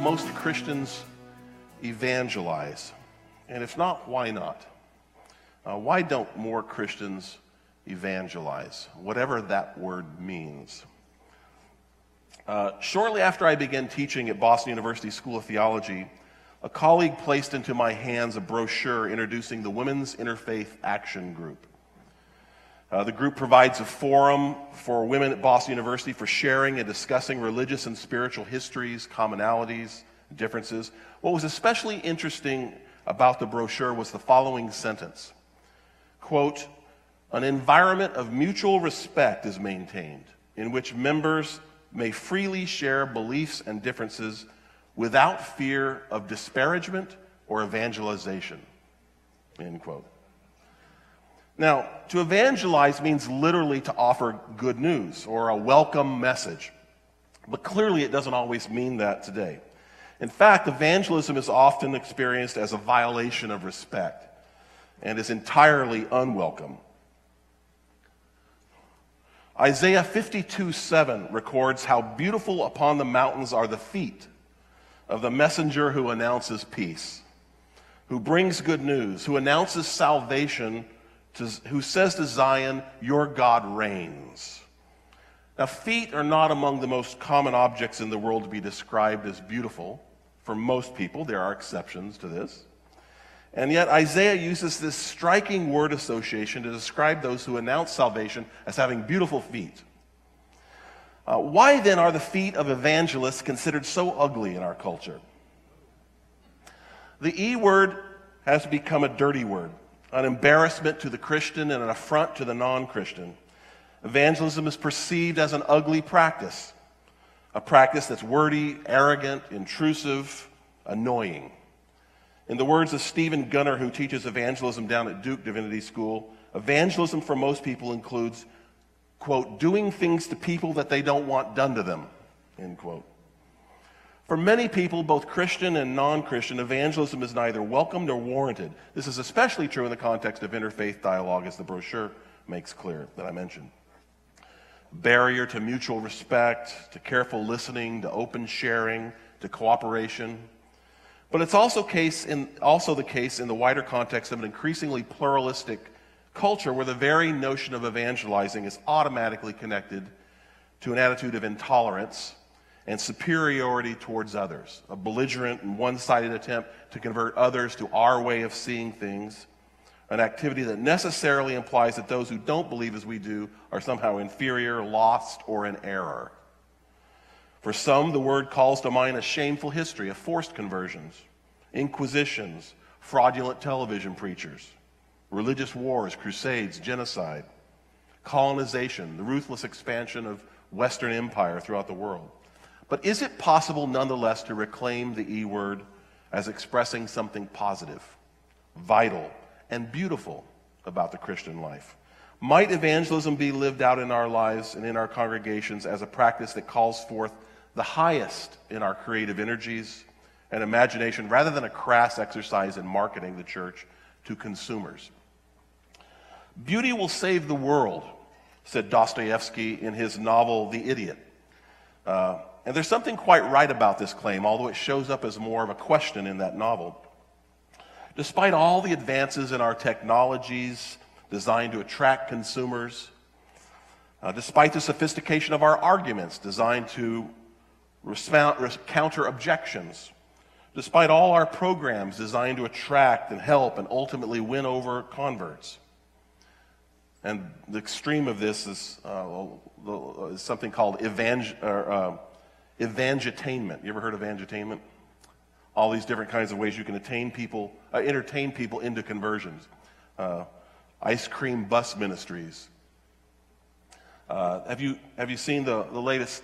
most Christians evangelize? And if not, why not? Why don't more Christians evangelize, whatever that word means? Shortly after I began teaching at Boston University School of Theology, a colleague placed into my hands a brochure introducing the Women's Interfaith Action Group. The group provides a forum for women at Boston University for sharing and discussing religious and spiritual histories, commonalities, differences. What was especially interesting about the brochure was the following sentence. Quote, "An environment of mutual respect is maintained in which members may freely share beliefs and differences without fear of disparagement or evangelization." End quote. Now, to evangelize means literally to offer good news or a welcome message. But clearly it doesn't always mean that today. In fact, evangelism is often experienced as a violation of respect and is entirely unwelcome. Isaiah 52:7 records how beautiful upon the mountains are the feet of the messenger who announces peace, who brings good news, who announces salvation, who says to Zion, "Your God reigns." Now, feet are not among the most common objects in the world to be described as beautiful. For most people, there are exceptions to this. And yet, Isaiah uses this striking word association to describe those who announce salvation as having beautiful feet. Why then are the feet of evangelists considered so ugly in our culture? The E word has become a dirty word, an embarrassment to the Christian and an affront to the non-Christian. Evangelism is perceived as an ugly practice, a practice that's wordy, arrogant, intrusive, annoying. In the words of Stephen Gunner, who teaches evangelism down at Duke Divinity School, evangelism for most people includes, quote, "doing things to people that they don't want done to them," end quote. For many people, both Christian and non-Christian, evangelism is neither welcome nor warranted. This is especially true in the context of interfaith dialogue, as the brochure makes clear that I mentioned. Barrier to mutual respect, to careful listening, to open sharing, to cooperation. But it's also the case in the wider context of an increasingly pluralistic culture where the very notion of evangelizing is automatically connected to an attitude of intolerance and superiority towards others, a belligerent and one-sided attempt to convert others to our way of seeing things, an activity that necessarily implies that those who don't believe as we do are somehow inferior, lost, or in error. For some, the word calls to mind a shameful history of forced conversions, inquisitions, fraudulent television preachers, religious wars, crusades, genocide, colonization, the ruthless expansion of Western empire throughout the world. But is it possible, nonetheless, to reclaim the E word as expressing something positive, vital, and beautiful about the Christian life? Might evangelism be lived out in our lives and in our congregations as a practice that calls forth the highest in our creative energies and imagination, rather than a crass exercise in marketing the church to consumers? "Beauty will save the world," said Dostoevsky in his novel The Idiot. And there's something quite right about this claim, although it shows up as more of a question in that novel. Despite all the advances in our technologies designed to attract consumers, despite the sophistication of our arguments designed to counter objections, despite all our programs designed to attract and help and ultimately win over converts. And the extreme of this is something called evangetainment. You ever heard of evangetainment? All these different kinds of ways you can entertain people into conversions. Ice cream bus ministries. Have you seen the latest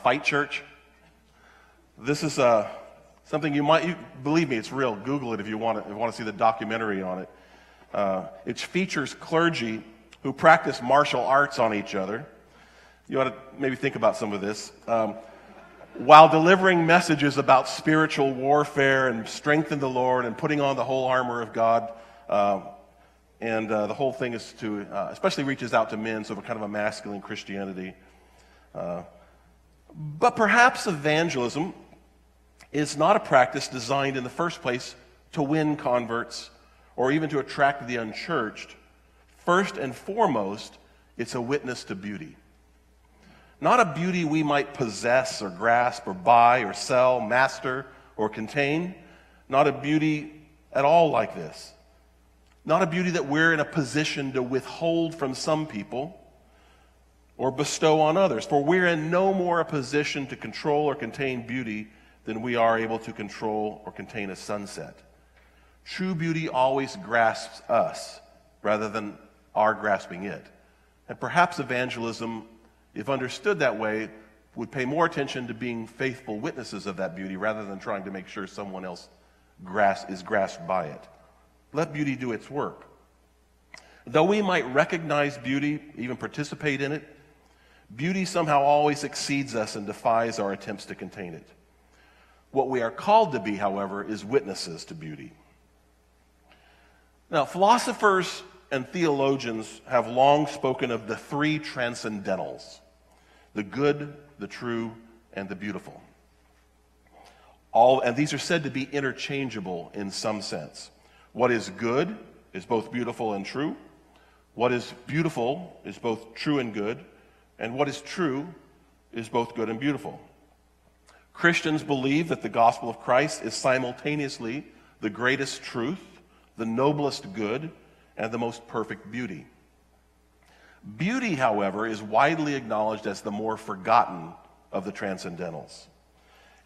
Fight Church? This is something you believe me, it's real. Google it if you want to see the documentary on it. It features clergy who practice martial arts on each other. You ought to maybe think about some of this. While delivering messages about spiritual warfare and strength in the Lord and putting on the whole armor of God. And the whole thing is to, especially reaches out to men, so kind of a masculine Christianity. But perhaps evangelism It's not a practice designed in the first place to win converts or even to attract the unchurched. First and foremost, it's a witness to beauty. Not a beauty we might possess or grasp or buy or sell, master or contain. Not a beauty at all like this. Not a beauty that we're in a position to withhold from some people or bestow on others. For we're in no more a position to control or contain beauty than we are able to control or contain a sunset. True beauty always grasps us rather than our grasping it. And perhaps evangelism, if understood that way, would pay more attention to being faithful witnesses of that beauty rather than trying to make sure someone else is grasped by it. Let beauty do its work. Though we might recognize beauty, even participate in it, beauty somehow always exceeds us and defies our attempts to contain it. What we are called to be, however, is witnesses to beauty. Now, philosophers and theologians have long spoken of the three transcendentals: the good, the true, and the beautiful. And these are said to be interchangeable in some sense. What is good is both beautiful and true. What is beautiful is both true and good. And what is true is both good and beautiful. Christians believe that the gospel of Christ is simultaneously the greatest truth, the noblest good, and the most perfect beauty. Beauty, however, is widely acknowledged as the more forgotten of the transcendentals.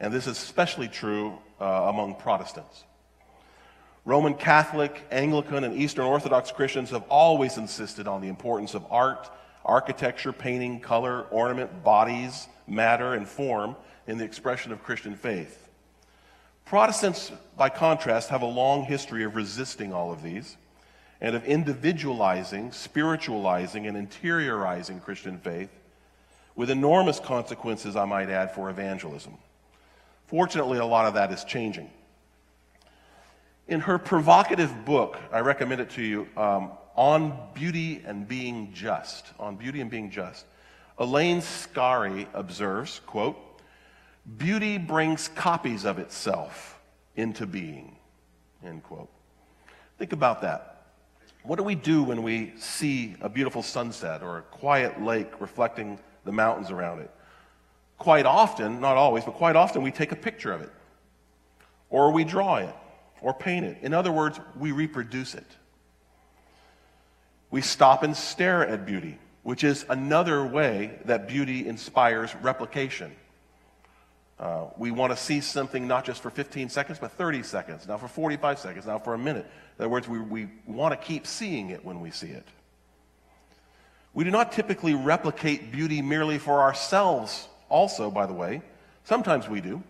And this is especially true among Protestants. Roman Catholic, Anglican, and Eastern Orthodox Christians have always insisted on the importance of art, architecture, painting, color, ornament, bodies, matter, and form in the expression of Christian faith. Protestants, by contrast, have a long history of resisting all of these and of individualizing, spiritualizing, and interiorizing Christian faith with enormous consequences, I might add, for evangelism. Fortunately, a lot of that is changing. In her provocative book, I recommend it to you, On Beauty and Being Just, Elaine Scarry observes, quote, "Beauty brings copies of itself into being," end quote. Think about that. What do we do when we see a beautiful sunset or a quiet lake reflecting the mountains around it? Quite often, not always, but quite often we take a picture of it, or we draw it, or paint it. In other words, we reproduce it. We stop and stare at beauty, which is another way that beauty inspires replication. We want to see something not just for 15 seconds, but 30 seconds, now for 45 seconds, now for a minute. In other words, we want to keep seeing it when we see it. We do not typically replicate beauty merely for ourselves also, by the way. Sometimes we do.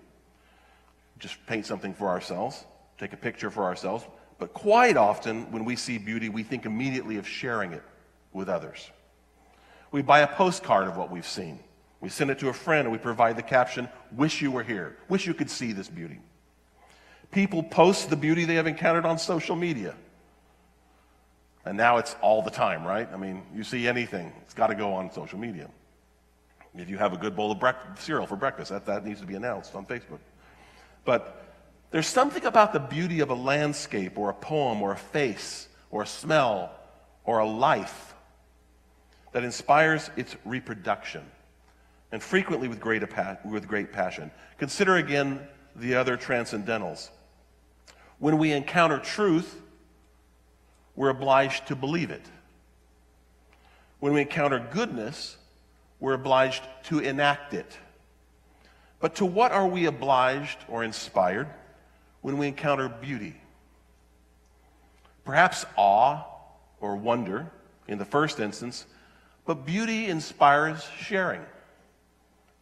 Just paint something for ourselves, take a picture for ourselves. But quite often, when we see beauty, we think immediately of sharing it with others. We buy a postcard of what we've seen. We send it to a friend and we provide the caption, "Wish you were here. Wish you could see this beauty." People post the beauty they have encountered on social media. And now it's all the time, right? I mean, you see anything, it's got to go on social media. If you have a good bowl of cereal for breakfast, that needs to be announced on Facebook. But there's something about the beauty of a landscape or a poem or a face or a smell or a life that inspires its reproduction, and frequently with great passion. Consider again the other transcendentals. When we encounter truth, we're obliged to believe it. When we encounter goodness, we're obliged to enact it. But to what are we obliged or inspired when we encounter beauty? Perhaps awe or wonder in the first instance, but beauty inspires sharing,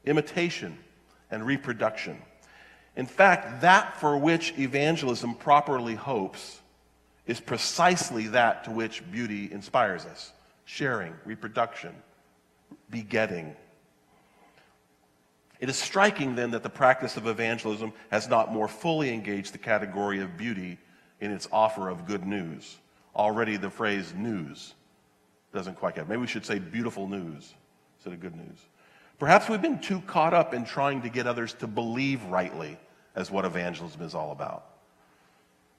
imitation, and reproduction. In fact, that for which evangelism properly hopes is precisely that to which beauty inspires us: sharing, reproduction, begetting. It is striking then that the practice of evangelism has not more fully engaged the category of beauty in its offer of good news. Already the phrase news doesn't quite get. Maybe we should say beautiful news instead of good news. Perhaps we've been too caught up in trying to get others to believe rightly as what evangelism is all about.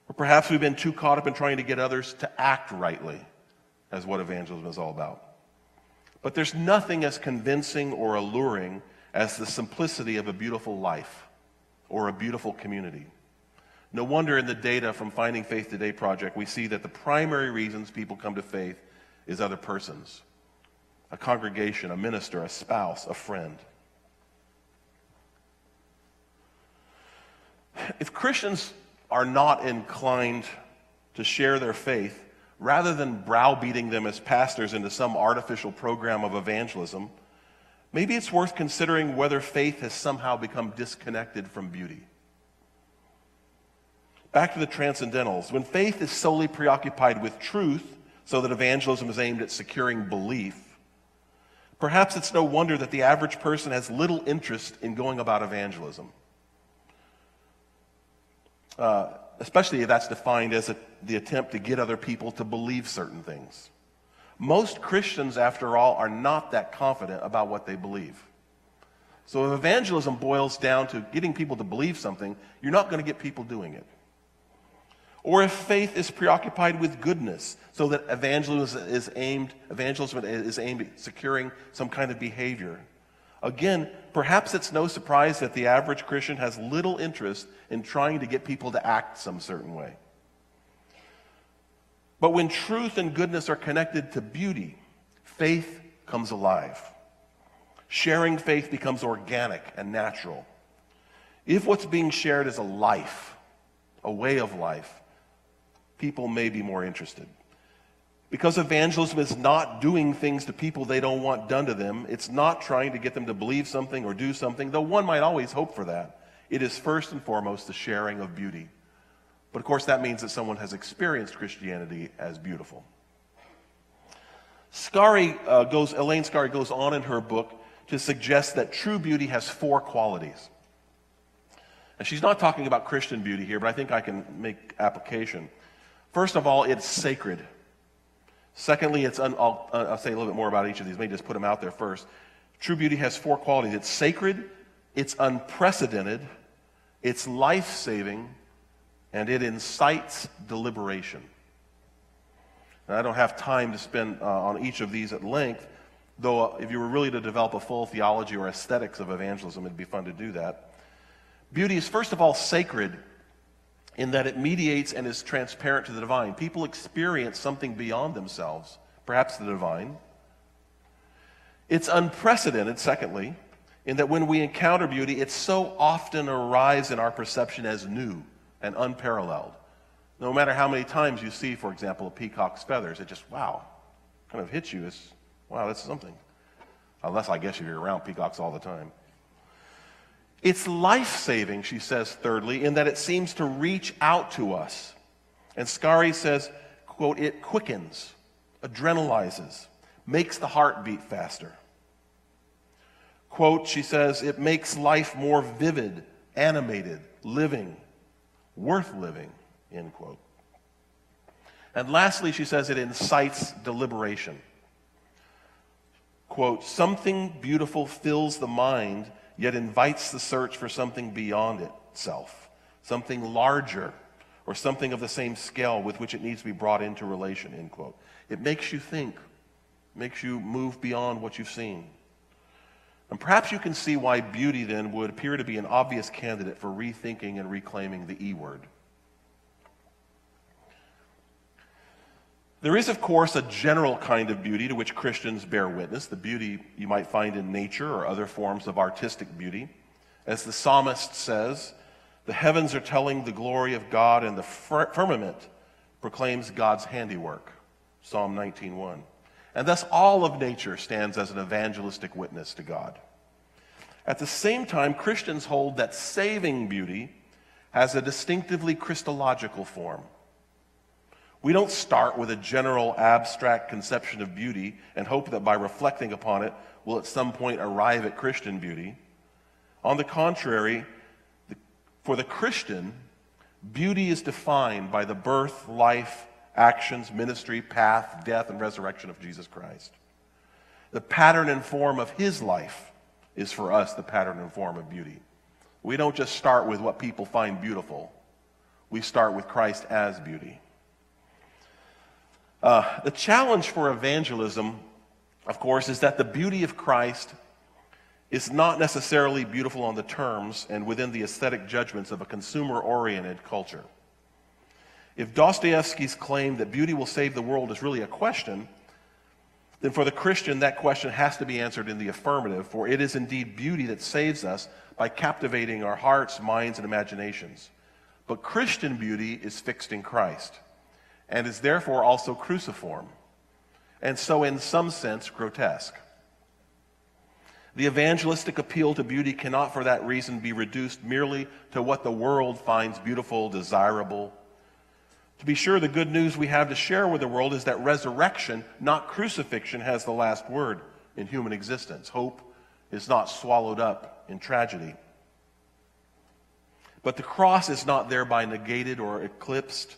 Or perhaps we've been too caught up in trying to get others to act rightly as what evangelism is all about. But there's nothing as convincing or alluring as the simplicity of a beautiful life or a beautiful community. No wonder in the data from Finding Faith Today project, we see that the primary reasons people come to faith is other persons, a congregation, a minister, a spouse, a friend. If Christians are not inclined to share their faith, rather than browbeating them as pastors into some artificial program of evangelism, maybe it's worth considering whether faith has somehow become disconnected from beauty. Back to the transcendentals. When faith is solely preoccupied with truth, so that evangelism is aimed at securing belief, perhaps it's no wonder that the average person has little interest in going about evangelism. Especially if that's defined as the attempt to get other people to believe certain things. Most Christians, after all, are not that confident about what they believe. So if evangelism boils down to getting people to believe something, you're not going to get people doing it. Or if faith is preoccupied with goodness, so that evangelism is aimed at securing some kind of behavior. Again, perhaps it's no surprise that the average Christian has little interest in trying to get people to act some certain way. But when truth and goodness are connected to beauty, faith comes alive. Sharing faith becomes organic and natural. If what's being shared is a life, a way of life, people may be more interested. Because evangelism is not doing things to people they don't want done to them. It's not trying to get them to believe something or do something, though one might always hope for that. It is first and foremost the sharing of beauty. But of course that means that someone has experienced Christianity as beautiful. Elaine Scarry goes on in her book to suggest that true beauty has 4 qualities. And she's not talking about Christian beauty here, but I think I can make application. First of all, it's sacred. Secondly, I'll say a little bit more about each of these. Let me just put them out there first. True beauty has 4 qualities. It's sacred, it's unprecedented, it's life-saving, and it incites deliberation. And I don't have time to spend on each of these at length, though if you were really to develop a full theology or aesthetics of evangelism, it'd be fun to do that. Beauty is, first of all, sacred in that it mediates and is transparent to the divine. People experience something beyond themselves, perhaps the divine. It's unprecedented, secondly, in that when we encounter beauty, it so often arrives in our perception as new and unparalleled. No matter how many times you see, for example, a peacock's feathers, it just, wow, kind of hits you as, wow, that's something. Unless, I guess, if you're around peacocks all the time. It's life-saving, she says, thirdly, in that it seems to reach out to us. And Scarry says, quote, it quickens, adrenalizes, makes the heart beat faster. Quote, she says, it makes life more vivid, animated, living, worth living, end quote. And lastly, she says, it incites deliberation. Quote, something beautiful fills the mind, yet invites the search for something beyond itself, something larger, or something of the same scale with which it needs to be brought into relation, end quote. It makes you think, makes you move beyond what you've seen. And perhaps you can see why beauty then would appear to be an obvious candidate for rethinking and reclaiming the E word. There is, of course, a general kind of beauty to which Christians bear witness, the beauty you might find in nature or other forms of artistic beauty. As the psalmist says, the heavens are telling the glory of God, and the firmament proclaims God's handiwork, Psalm 19:1. And thus all of nature stands as an evangelistic witness to God. At the same time, Christians hold that saving beauty has a distinctively Christological form. We don't start with a general abstract conception of beauty and hope that by reflecting upon it we'll at some point arrive at Christian beauty. On the contrary, for the Christian, beauty is defined by the birth, life, actions, ministry, path, death, and resurrection of Jesus Christ. The pattern and form of his life is for us the pattern and form of beauty. We don't just start with what people find beautiful. We start with Christ as beauty. The challenge for evangelism, of course, is that the beauty of Christ is not necessarily beautiful on the terms and within the aesthetic judgments of a consumer-oriented culture. If Dostoevsky's claim that beauty will save the world is really a question, then for the Christian, that question has to be answered in the affirmative, for it is indeed beauty that saves us by captivating our hearts, minds, and imaginations. But Christian beauty is fixed in Christ, and is therefore also cruciform, and so in some sense grotesque. The evangelistic appeal to beauty cannot for that reason be reduced merely to what the world finds beautiful, desirable. To be sure, the good news we have to share with the world is that resurrection, not crucifixion, has the last word in human existence. Hope is not swallowed up in tragedy. But the cross is not thereby negated or eclipsed.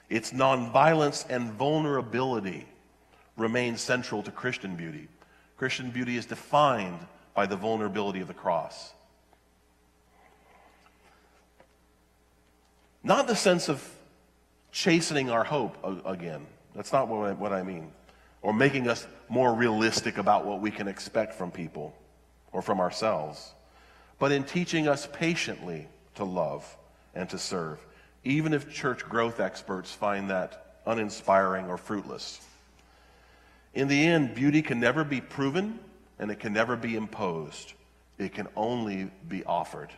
Its nonviolence and vulnerability remain central to Christian beauty. Christian beauty is defined by the vulnerability of the cross. Not in the sense of chastening our hope again. That's not what I mean. Or making us more realistic about what we can expect from people or from ourselves. But in teaching us patiently to love and to serve, even if church growth experts find that uninspiring or fruitless. In the end, beauty can never be proven and it can never be imposed. It can only be offered.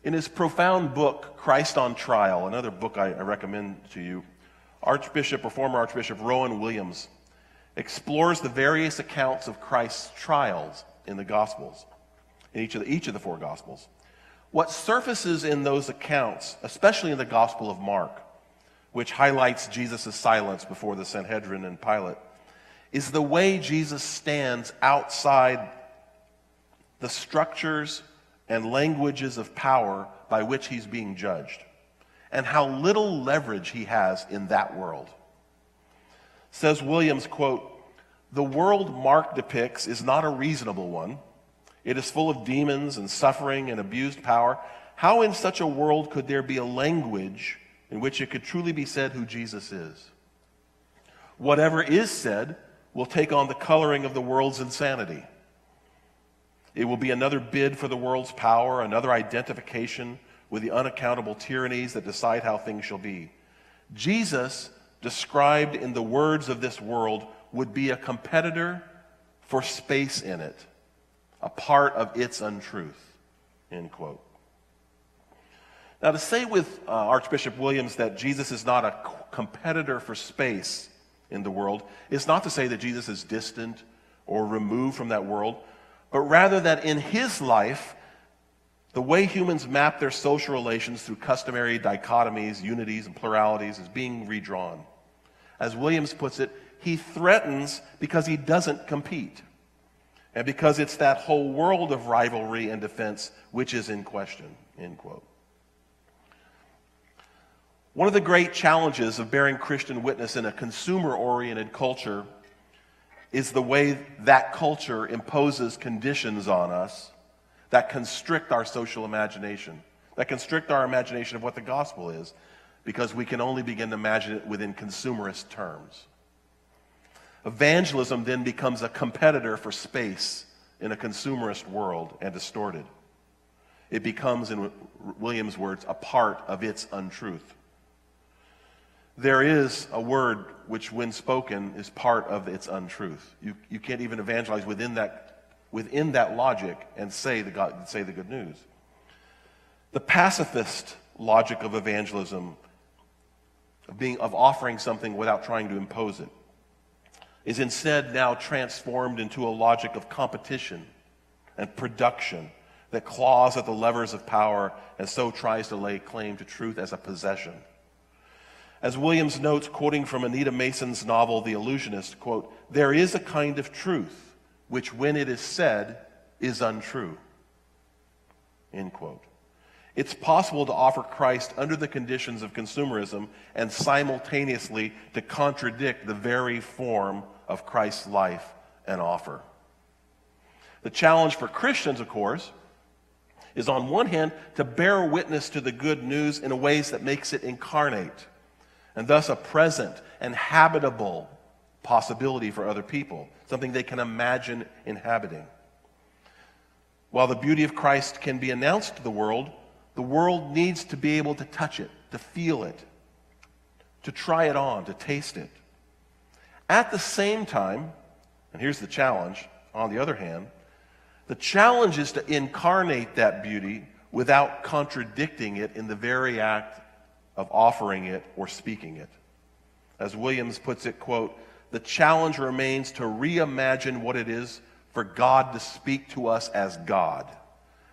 In his profound book, Christ on Trial, another book I recommend to you, former Archbishop Rowan Williams explores the various accounts of Christ's trials in the Gospels, in each of the four Gospels. What surfaces in those accounts, especially in the Gospel of Mark, which highlights Jesus' silence before the Sanhedrin and Pilate, is the way Jesus stands outside the structures and languages of power by which he's being judged, and how little leverage he has in that world. Says Williams, quote, "The world Mark depicts is not a reasonable one. It is full of demons and suffering and abused power. How in such a world could there be a language in which it could truly be said who Jesus is? Whatever is said will take on the coloring of the world's insanity. It will be another bid for the world's power, another identification with the unaccountable tyrannies that decide how things shall be. Jesus, described in the words of this world, would be a competitor for space in it, a part of its untruth," end quote. Now, to say with Archbishop Williams that Jesus is not a competitor for space in the world is not to say that Jesus is distant or removed from that world, but rather that in his life, the way humans map their social relations through customary dichotomies, unities, and pluralities is being redrawn. As Williams puts it, he threatens because he doesn't compete, and because it's that whole world of rivalry and defense which is in question, end quote. One of the great challenges of bearing Christian witness in a consumer-oriented culture is the way that culture imposes conditions on us that constrict our social imagination, that constrict our imagination of what the gospel is, because we can only begin to imagine it within consumerist terms. Evangelism then becomes a competitor for space in a consumerist world and distorted. It becomes, in Williams' words, a part of its untruth. There is a word which, when spoken, is part of its untruth. You can't even evangelize within that logic and say the good news. The pacifist logic of evangelism, of offering something without trying to impose it, is instead now transformed into a logic of competition and production that claws at the levers of power and so tries to lay claim to truth as a possession. As Williams notes, quoting from Anita Mason's novel, The Illusionist, quote, "There is a kind of truth which, when it is said, is untrue," end quote. It's possible to offer Christ under the conditions of consumerism and simultaneously to contradict the very form of Christ's life and offer. The challenge for Christians, of course, is on one hand to bear witness to the good news in ways that makes it incarnate, and thus a present and habitable possibility for other people, something they can imagine inhabiting. While the beauty of Christ can be announced to the world needs to be able to touch it, to feel it, to try it on, to taste it. At the same time, and here's the challenge, on the other hand, the challenge is to incarnate that beauty without contradicting it in the very act of offering it or speaking it. As Williams puts it, quote, "The challenge remains to reimagine what it is for God to speak to us as God,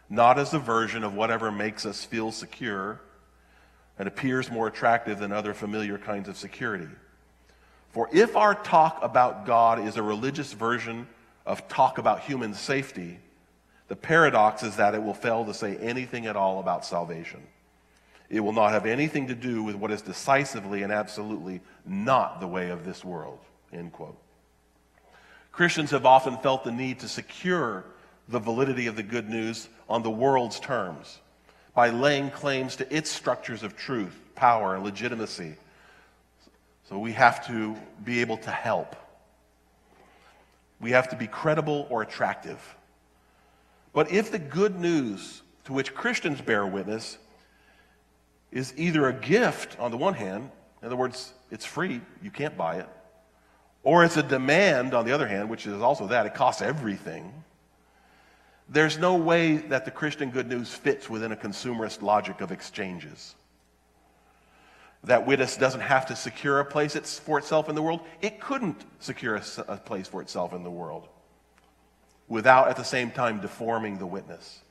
not as a version of whatever makes us feel secure and appears more attractive than other familiar kinds of security. For if our talk about God is a religious version of talk about human safety, the paradox is that it will fail to say anything at all about salvation. It will not have anything to do with what is decisively and absolutely not the way of this world." End quote. Christians have often felt the need to secure the validity of the good news on the world's terms by laying claims to its structures of truth, power, and legitimacy. So we have to be able to help. We have to be credible or attractive. But if the good news to which Christians bear witness is either a gift on the one hand, in other words, it's free, you can't buy it, or it's a demand on the other hand, which is also that, it costs everything, there's no way that the Christian good news fits within a consumerist logic of exchanges. That witness doesn't have to secure a place for itself in the world. It couldn't secure a place for itself in the world without at the same time deforming the witness.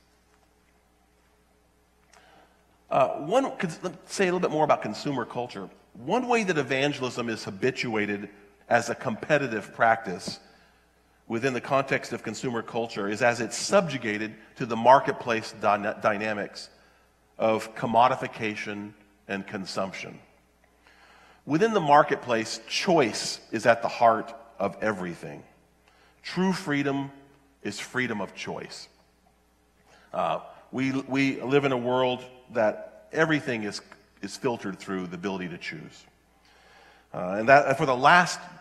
Let's say a little bit more about consumer culture. One way that evangelism is habituated as a competitive practice within the context of consumer culture is as it's subjugated to the marketplace dynamics of commodification and consumption. Within the marketplace, choice is at the heart of everything. True freedom is freedom of choice. We live in a world that everything is filtered through the ability to choose. And that for the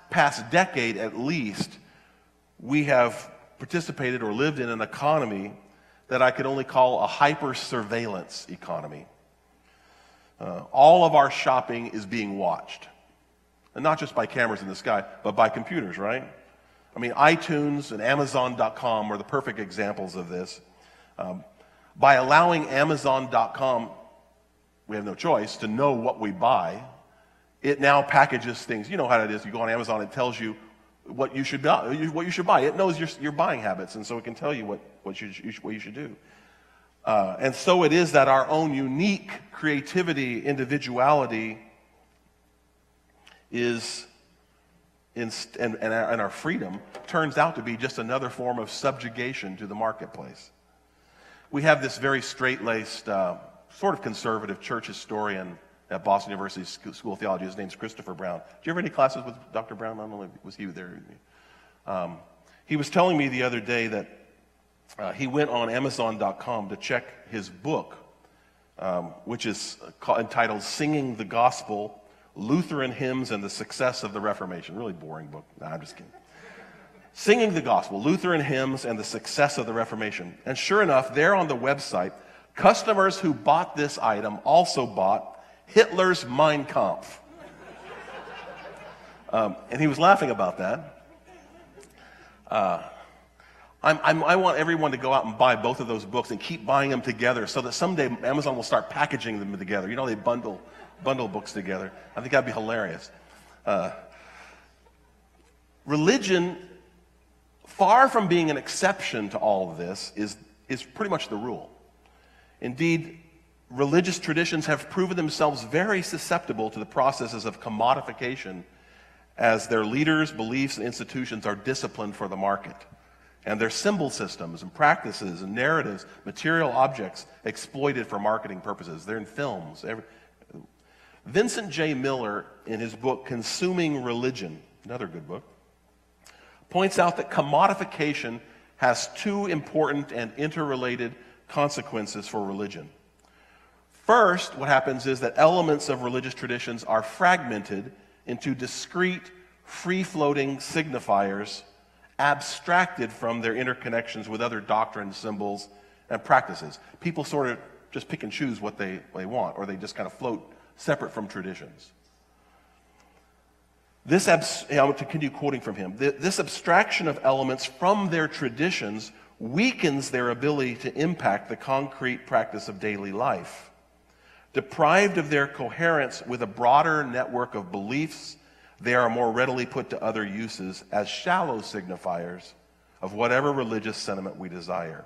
past decade at least, we have participated or lived in an economy that I could only call a hyper-surveillance economy. All of our shopping is being watched. And not just by cameras in the sky, but by computers, right? I mean, iTunes and Amazon.com are the perfect examples of this. By allowing Amazon.com, we have no choice, to know what we buy, it now packages things. You know how it is. You go on Amazon, it tells you what you should buy. It knows your buying habits, and so it can tell you what you should do. And so it is that our own unique creativity, individuality is, and our freedom turns out to be just another form of subjugation to the marketplace. We have this very straight-laced, sort of conservative church historian at Boston University School of Theology. His name's Christopher Brown. Did you ever have any classes with Dr. Brown? I don't know, was he there? He was telling me the other day that he went on Amazon.com to check his book, which is entitled Singing the Gospel, Lutheran Hymns and the Success of the Reformation. Really boring book. Nah, I'm just kidding. Singing the Gospel, Lutheran Hymns and the Success of the Reformation. And sure enough, there on the website, customers who bought this item also bought Hitler's Mein Kampf. And he was laughing about that. I want everyone to go out and buy both of those books and keep buying them together so that someday Amazon will start packaging them together. You know, they bundle books together. I think that'd be hilarious. Religion, far from being an exception to all of this, is pretty much the rule. Indeed, religious traditions have proven themselves very susceptible to the processes of commodification as their leaders, beliefs, and institutions are disciplined for the market, and their symbol systems and practices and narratives, material objects exploited for marketing purposes. They're in films. Vincent J. Miller, in his book Consuming Religion, another good book, points out that commodification has two important and interrelated consequences for religion. First, what happens is that elements of religious traditions are fragmented into discrete, free-floating signifiers, abstracted from their interconnections with other doctrines, symbols, and practices. People sort of just pick and choose what they want, or they just kind of float separate from traditions. I'll continue quoting from him. This abstraction of elements from their traditions weakens their ability to impact the concrete practice of daily life. Deprived of their coherence with a broader network of beliefs, they are more readily put to other uses as shallow signifiers of whatever religious sentiment we desire.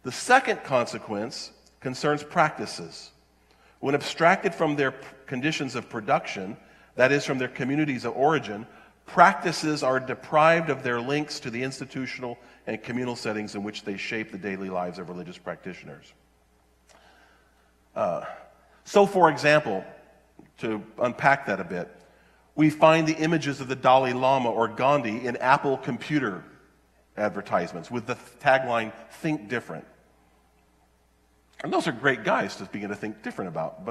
The second consequence concerns practices. When abstracted from their conditions of production, that is, from their communities of origin, practices are deprived of their links to the institutional and communal settings in which they shape the daily lives of religious practitioners. So, for example, to unpack that a bit, we find the images of the Dalai Lama or Gandhi in Apple computer advertisements with the tagline, "Think Different." And those are great guys to begin to think different about,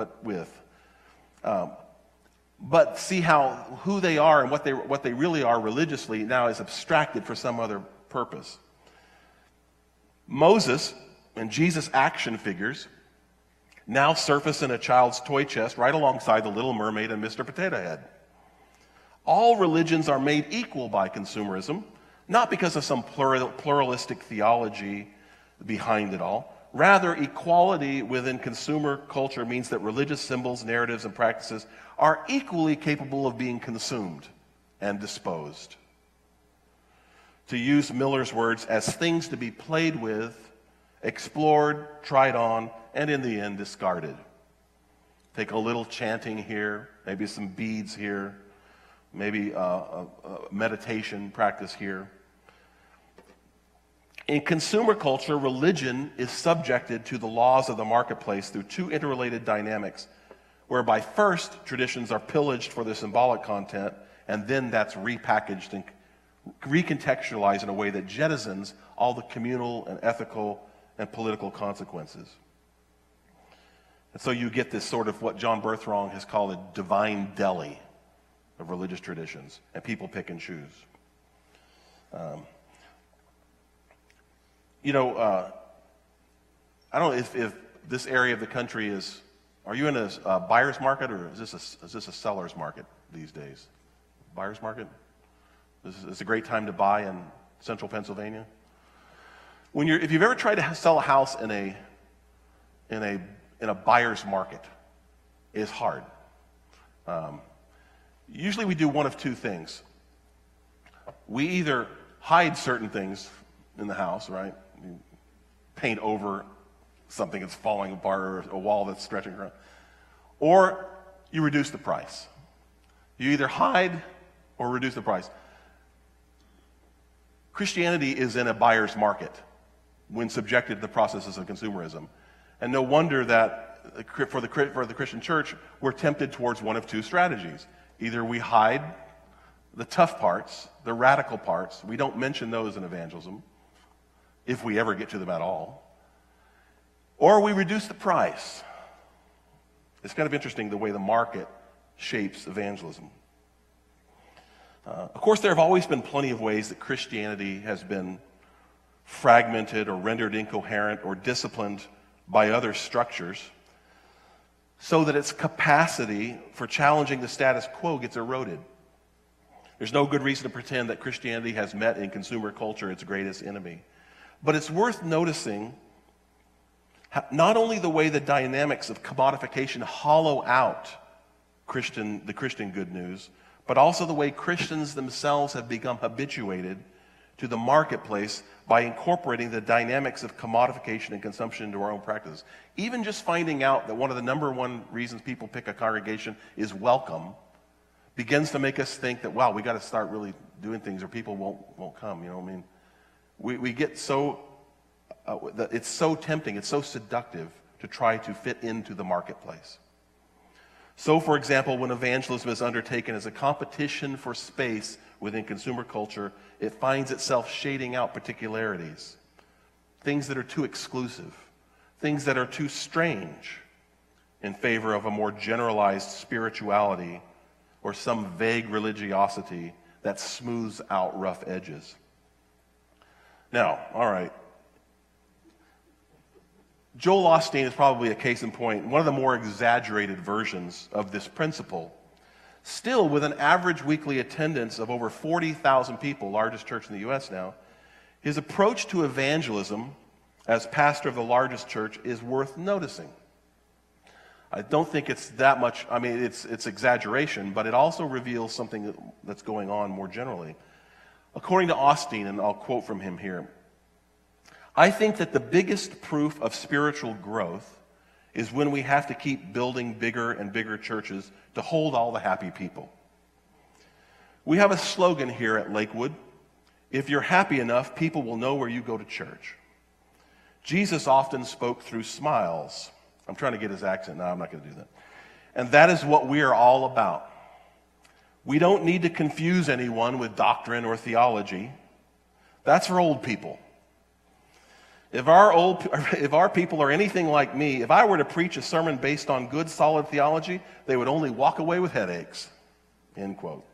but see how who they are and what they really are religiously now is abstracted for some other purpose. Moses and Jesus action figures now surface in a child's toy chest right alongside the Little Mermaid and Mr. Potato Head. All religions are made equal by consumerism, not because of some pluralistic theology behind it all. Rather, equality within consumer culture means that religious symbols, narratives, and practices are equally capable of being consumed and disposed. To use Miller's words, as things to be played with, explored, tried on, and in the end discarded. Take a little chanting here, maybe some beads here, maybe a meditation practice here. In consumer culture, religion is subjected to the laws of the marketplace through two interrelated dynamics, whereby first, traditions are pillaged for their symbolic content, and then that's repackaged and recontextualized in a way that jettisons all the communal and ethical and political consequences. And so you get this sort of what John Berthrong has called a divine deli of religious traditions, and people pick and choose. I don't know if this area of the country is, are you in a buyer's market or is this a seller's market these days? Buyer's market? This is a great time to buy in central Pennsylvania. If you've ever tried to sell a house in a buyer's market, it's hard. Usually we do one of two things. We either hide certain things in the house, right? You paint over something that's falling apart or a wall that's stretching around. Or you reduce the price. You either hide or reduce the price. Christianity is in a buyer's market when subjected to the processes of consumerism. And no wonder that for the Christian church, we're tempted towards one of two strategies. Either we hide the tough parts, the radical parts. We don't mention those in evangelism, if we ever get to them at all. Or we reduce the price. It's kind of interesting the way the market shapes evangelism. Of course, there have always been plenty of ways that Christianity has been fragmented or rendered incoherent or disciplined by other structures so that its capacity for challenging the status quo gets eroded. There's no good reason to pretend that Christianity has met in consumer culture its greatest enemy. But it's worth noticing not only the way the dynamics of commodification hollow out the Christian good news, but also the way Christians themselves have become habituated to the marketplace by incorporating the dynamics of commodification and consumption into our own practices. Even just finding out that one of the number one reasons people pick a congregation is welcome begins to make us think that, wow, we got to start really doing things or people won't come. You know what I mean? We get so, it's so tempting, it's so seductive to try to fit into the marketplace. So, for example, when evangelism is undertaken as a competition for space within consumer culture, it finds itself shading out particularities. things that are too exclusive, things that are too strange, in favor of a more generalized spirituality or some vague religiosity that smooths out rough edges. Now, all right, Joel Osteen is probably a case in point, one of the more exaggerated versions of this principle. Still, with an average weekly attendance of over 40,000 people, largest church in the U.S. now, his approach to evangelism as pastor of the largest church is worth noticing. I don't think it's that much, it's exaggeration, but it also reveals something that's going on more generally. According to Osteen, and I'll quote from him here, I think that the biggest proof of spiritual growth is when we have to keep building bigger and bigger churches to hold all the happy people. We have a slogan here at Lakewood: if you're happy enough, people will know where you go to church. Jesus often spoke through smiles. I'm trying to get his accent now, I'm not going to do that. And that is what we are all about. We don't need to confuse anyone with doctrine or theology. That's for old people. If our people are anything like me, if I were to preach a sermon based on good, solid theology, they would only walk away with headaches. End quote.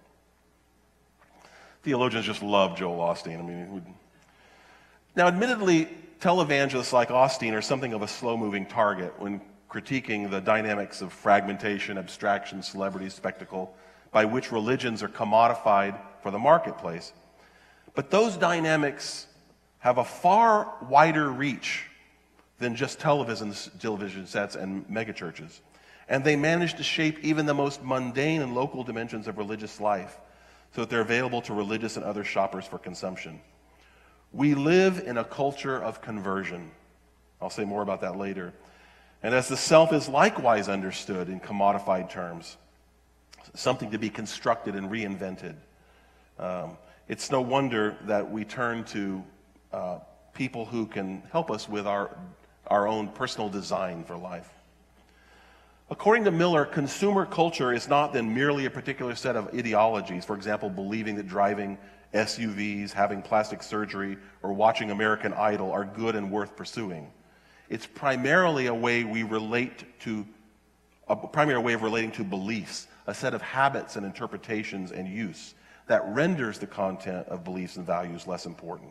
Theologians just love Joel Osteen. Now, admittedly, televangelists like Osteen are something of a slow-moving target when critiquing the dynamics of fragmentation, abstraction, celebrity, spectacle, by which religions are commodified for the marketplace. But those dynamics have a far wider reach than just television sets and megachurches. And they manage to shape even the most mundane and local dimensions of religious life so that they're available to religious and other shoppers for consumption. We live in a culture of conversion. I'll say more about that later. And as the self is likewise understood in commodified terms, something to be constructed and reinvented, it's no wonder that we turn to people who can help us with our own personal design for life. According to Miller, consumer culture is not then merely a particular set of ideologies, for example, believing that driving SUVs, having plastic surgery, or watching American Idol are good and worth pursuing. It's primarily a way of relating to beliefs, a set of habits and interpretations and use that renders the content of beliefs and values less important.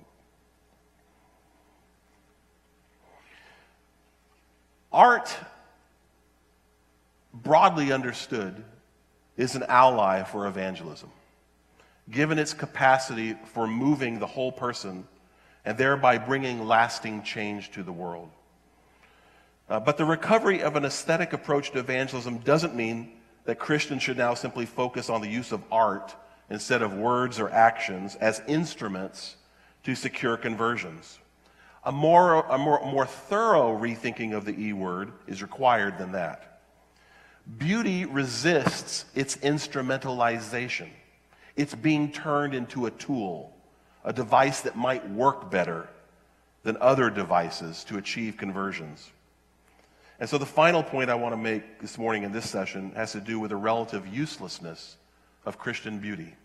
Art, broadly understood, is an ally for evangelism, given its capacity for moving the whole person and thereby bringing lasting change to the world. But the recovery of an aesthetic approach to evangelism doesn't mean that Christians should now simply focus on the use of art instead of words or actions as instruments to secure conversions. A more thorough rethinking of the E word is required than that. Beauty resists its instrumentalization. It's being turned into a tool, a device that might work better than other devices to achieve conversions. And so the final point I want to make this morning in this session has to do with the relative uselessness of Christian beauty.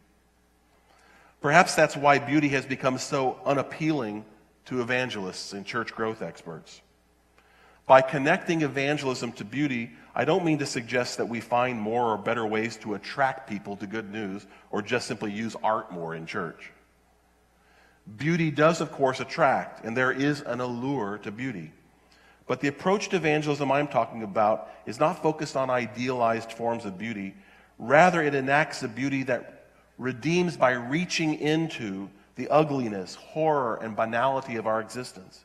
Perhaps that's why beauty has become so unappealing to evangelists and church growth experts. By connecting evangelism to beauty, I don't mean to suggest that we find more or better ways to attract people to good news or just simply use art more in church. Beauty does, of course, attract, and there is an allure to beauty. But the approach to evangelism I'm talking about is not focused on idealized forms of beauty. Rather, it enacts a beauty that redeems by reaching into the ugliness, horror, and banality of our existence.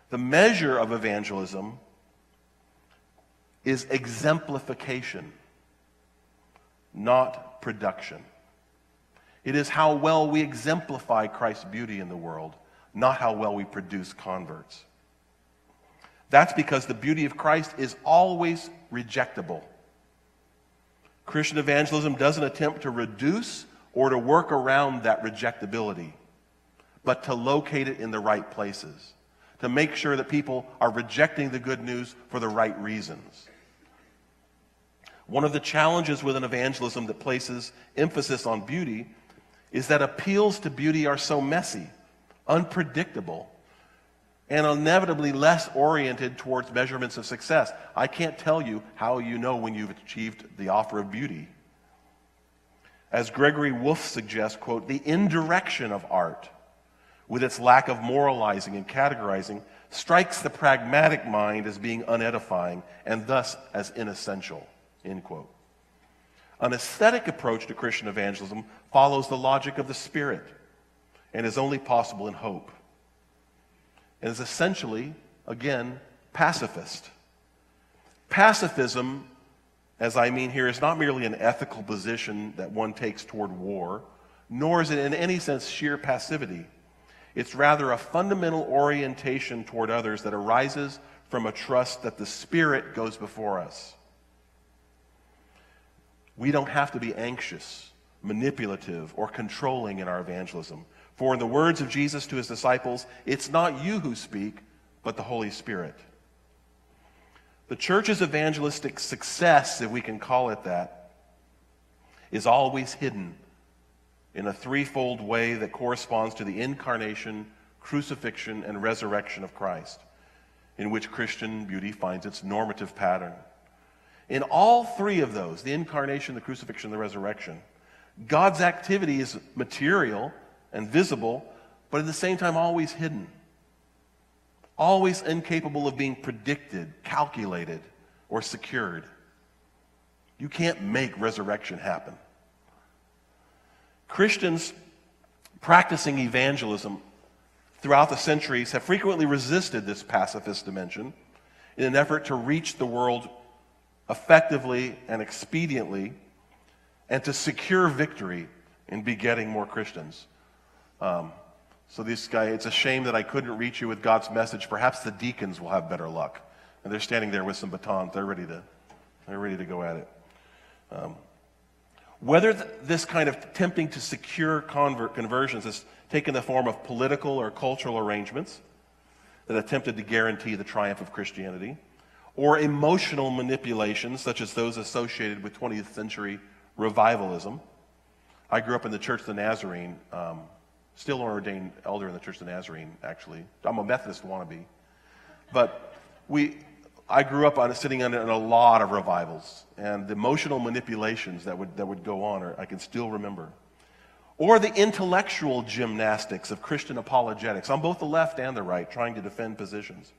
The measure of evangelism is exemplification, not production. It is how well we exemplify Christ's beauty in the world, not how well we produce converts. That's because the beauty of Christ is always rejectable. Christian evangelism doesn't attempt to reduce or to work around that rejectability, but to locate it in the right places, to make sure that people are rejecting the good news for the right reasons. One of the challenges with an evangelism that places emphasis on beauty is that appeals to beauty are so messy, unpredictable, and inevitably less oriented towards measurements of success. I can't tell you how you know when you've achieved the offer of beauty. As Gregory Wolfe suggests, quote, the indirection of art, with its lack of moralizing and categorizing, strikes the pragmatic mind as being unedifying and thus as inessential, end quote. An aesthetic approach to Christian evangelism follows the logic of the Spirit and is only possible in hope. And is essentially, again, pacifist. Pacifism, as I mean here, is not merely an ethical position that one takes toward war, nor is it in any sense sheer passivity. It's rather a fundamental orientation toward others that arises from a trust that the Spirit goes before us. We don't have to be anxious, manipulative, or controlling in our evangelism. For in the words of Jesus to his disciples, it's not you who speak, but the Holy Spirit. The church's evangelistic success, if we can call it that, is always hidden in a threefold way that corresponds to the incarnation, crucifixion, and resurrection of Christ, in which Christian beauty finds its normative pattern. In all three of those, the incarnation, the crucifixion, the resurrection, God's activity is material and visible, but at the same time always hidden, always incapable of being predicted, calculated, or secured. You can't make resurrection happen. Christians practicing evangelism throughout the centuries have frequently resisted this pacifist dimension in an effort to reach the world effectively and expediently and to secure victory in begetting more Christians. So this guy, it's a shame that I couldn't reach you with God's message. Perhaps the deacons will have better luck. And they're standing there with some batons. They're ready to go at it. Whether this kind of attempting to secure conversions has taken the form of political or cultural arrangements that attempted to guarantee the triumph of Christianity, or emotional manipulations such as those associated with 20th century revivalism. I grew up in the Church of the Nazarene, still an ordained elder in the Church of the Nazarene, actually. I'm a Methodist wannabe. But I grew up sitting in a lot of revivals, and the emotional manipulations that would go on, I can still remember. Or the intellectual gymnastics of Christian apologetics on both the left and the right, trying to defend positions.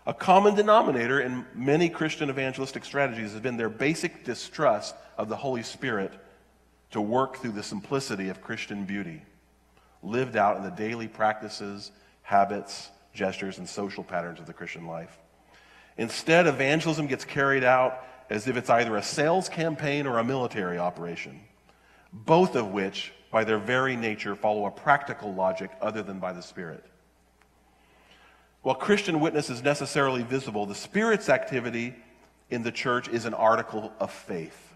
A common denominator in many Christian evangelistic strategies has been their basic distrust of the Holy Spirit to work through the simplicity of Christian beauty, lived out in the daily practices, habits, gestures, and social patterns of the Christian life. Instead, evangelism gets carried out as if it's either a sales campaign or a military operation, both of which, by their very nature, follow a practical logic other than by the Spirit. While Christian witness is necessarily visible, the Spirit's activity in the church is an article of faith,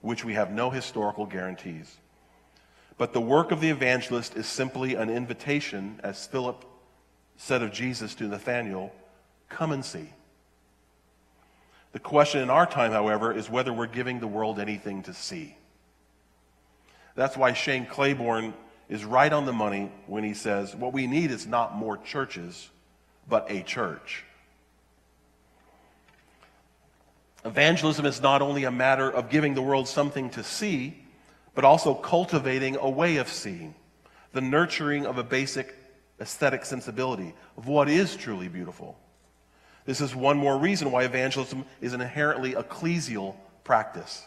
which we have no historical guarantees. But the work of the evangelist is simply an invitation, as Philip said of Jesus to Nathanael, come and see. The question in our time, however, is whether we're giving the world anything to see. That's why Shane Claiborne is right on the money when he says, what we need is not more churches, but a church. Evangelism is not only a matter of giving the world something to see, but also cultivating a way of seeing, the nurturing of a basic aesthetic sensibility of what is truly beautiful. This is one more reason why evangelism is an inherently ecclesial practice.